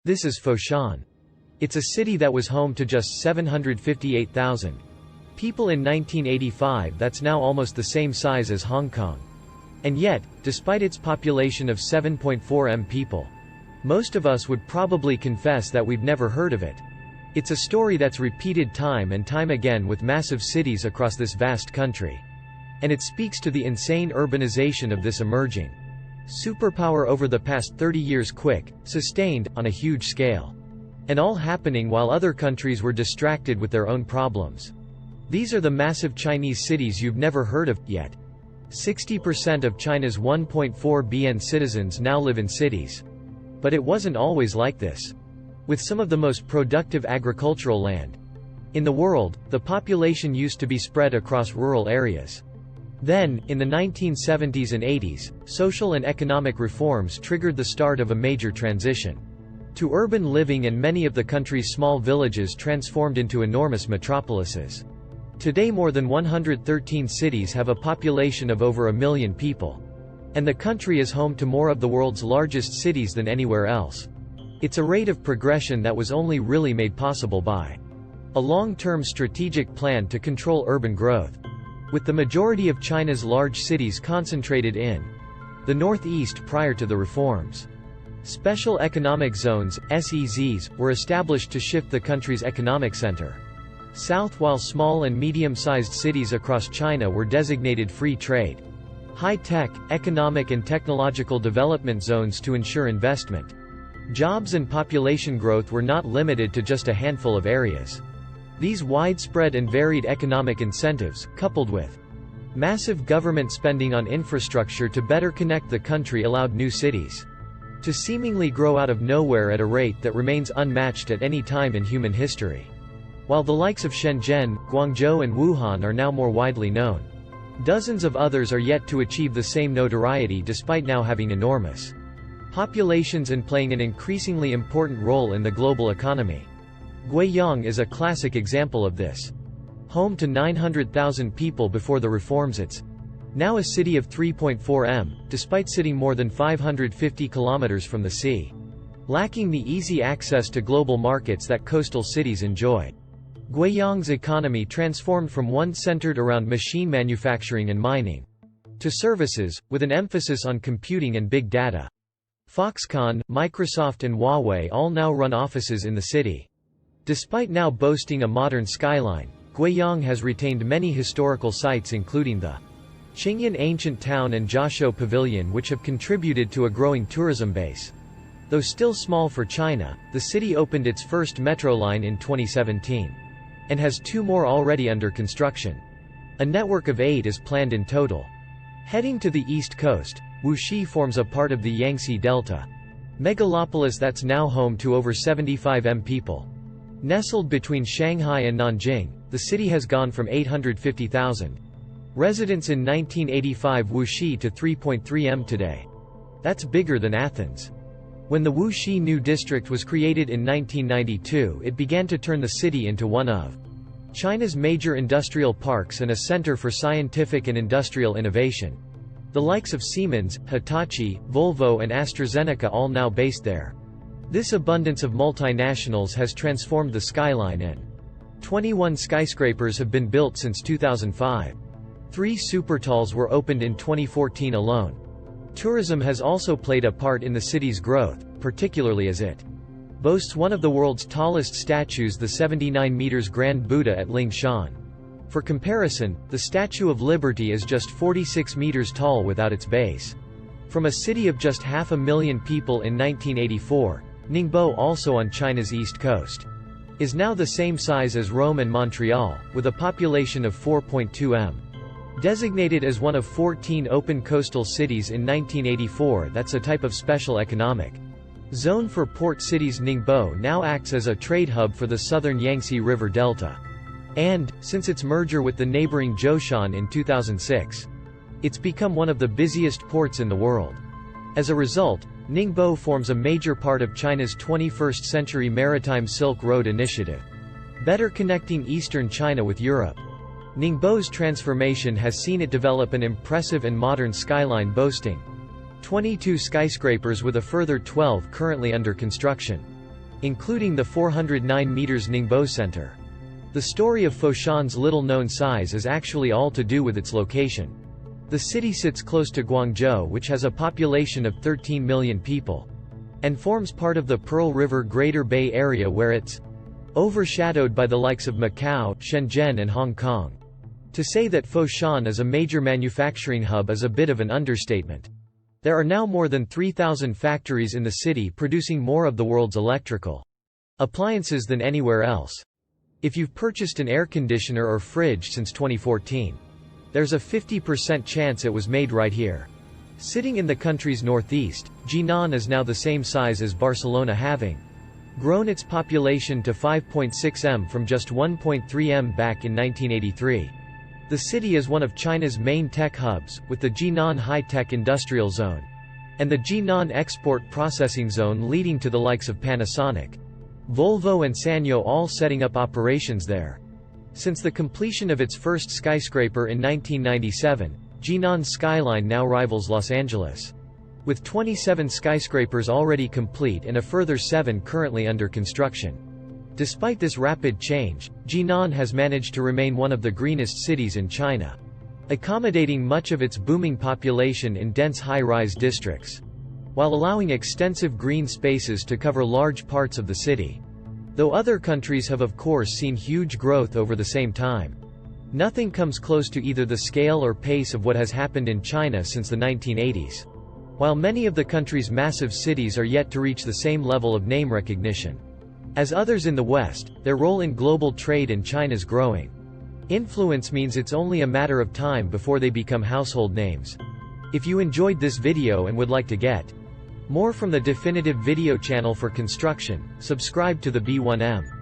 This is Foshan. It's a city that was home to just 758,000 people in 1985. That's now almost the same size as Hong Kong. And yet, despite its population of 7.4 million people, most of us would probably confess that we've never heard of it. It's a story that's repeated time and time again with massive cities across this vast country. And it speaks to the insane urbanization of this emerging superpower over the past 30 years, quick, sustained, on a huge scale. And all happening while other countries were distracted with their own problems. These are the massive Chinese cities you've never heard of yet. 60% of China's 1.4 billion citizens now live in cities. But it wasn't always like this. With some of the most productive agricultural land in the world, the population used to be spread across rural areas. Then, in the 1970s and 80s, social and economic reforms triggered the start of a major transition to urban living, and many of the country's small villages transformed into enormous metropolises. Today more than 113 cities have a population of over 1 million people. And the country is home to more of the world's largest cities than anywhere else. It's a rate of progression that was only really made possible by a long-term strategic plan to control urban growth. With the majority of China's large cities concentrated in the northeast prior to the reforms. Special economic zones, SEZs, were established to shift the country's economic center south, while small and medium-sized cities across China were designated free trade, high-tech, economic and technological development zones to ensure investment. Jobs and population growth were not limited to just a handful of areas. These widespread and varied economic incentives, coupled with massive government spending on infrastructure to better connect the country, allowed new cities to seemingly grow out of nowhere at a rate that remains unmatched at any time in human history. While the likes of Shenzhen, Guangzhou and Wuhan are now more widely known, dozens of others are yet to achieve the same notoriety despite now having enormous populations and playing an increasingly important role in the global economy. Guiyang is a classic example of this. Home to 900,000 people before the reforms, it's now a city of 3.4 million, despite sitting more than 550 kilometers from the sea, lacking the easy access to global markets that coastal cities enjoy. Guiyang's economy transformed from one centered around machine manufacturing and mining to services, with an emphasis on computing and big data. Foxconn, Microsoft and Huawei all now run offices in the city. Despite now boasting a modern skyline, Guiyang has retained many historical sites, including the Qingyan Ancient Town and Jiashou Pavilion, which have contributed to a growing tourism base. Though still small for China, the city opened its first metro line in 2017. And has 2 more already under construction. A network of 8 is planned in total. Heading to the east coast, Wuxi forms a part of the Yangtze Delta megalopolis that's now home to over 75 million people. Nestled between Shanghai and Nanjing, the city has gone from 850,000 residents in 1985 Wuxi to 3.3 million today. That's bigger than Athens. When the Wuxi New District was created in 1992, it began to turn the city into one of China's major industrial parks and a center for scientific and industrial innovation. The likes of Siemens, Hitachi, Volvo and AstraZeneca all now based there. This abundance of multinationals has transformed the skyline, and 21 skyscrapers have been built since 2005. 3 supertalls were opened in 2014 alone. Tourism has also played a part in the city's growth, particularly as it boasts one of the world's tallest statues, the 79 meters Grand Buddha at Lingshan. For comparison, the Statue of Liberty is just 46 meters tall without its base. From a city of just 500,000 people in 1984, Ningbo, also on China's east coast, is now the same size as Rome and Montreal, with a population of 4.2 million. Designated as one of 14 open coastal cities in 1984, that's a type of special economic zone for port cities. Ningbo now acts as a trade hub for the southern Yangtze River Delta. And, since its merger with the neighboring Zhoushan in 2006, it's become one of the busiest ports in the world. As a result, Ningbo forms a major part of China's 21st century Maritime Silk Road initiative, better connecting eastern China with Europe. Ningbo's transformation has seen it develop an impressive and modern skyline boasting 22 skyscrapers with a further 12 currently under construction. including the 409 meters Ningbo Center. The story of Foshan's little-known size is actually all to do with its location. The city sits close to Guangzhou, which has a population of 13 million people, and forms part of the Pearl River Greater Bay Area, where it's overshadowed by the likes of Macau, Shenzhen and Hong Kong. To say that Foshan is a major manufacturing hub is a bit of an understatement. There are now more than 3,000 factories in the city producing more of the world's electrical appliances than anywhere else. If you've purchased an air conditioner or fridge since 2014, there's a 50% chance it was made right here. Sitting in the country's northeast, Jinan is now the same size as Barcelona, having grown its population to 5.6 m from just 1.3 m back in 1983. The city is one of China's main tech hubs, with the Jinan High-Tech Industrial Zone and the Jinan Export Processing Zone leading to the likes of Panasonic, Volvo and Sanyo all setting up operations there. Since the completion of its first skyscraper in 1997, Jinan's skyline now rivals Los Angeles, with 27 skyscrapers already complete and a further 7 currently under construction. Despite this rapid change, Jinan has managed to remain one of the greenest cities in China, accommodating much of its booming population in dense high-rise districts, while allowing extensive green spaces to cover large parts of the city. Though other countries have of course seen huge growth over the same time, nothing comes close to either the scale or pace of what has happened in China since the 1980s. While many of the country's massive cities are yet to reach the same level of name recognition as others in the West, their role in global trade and China's growing influence means it's only a matter of time before they become household names. If you enjoyed this video and would like to get more from the Definitive Video channel for construction, subscribe to the B1M.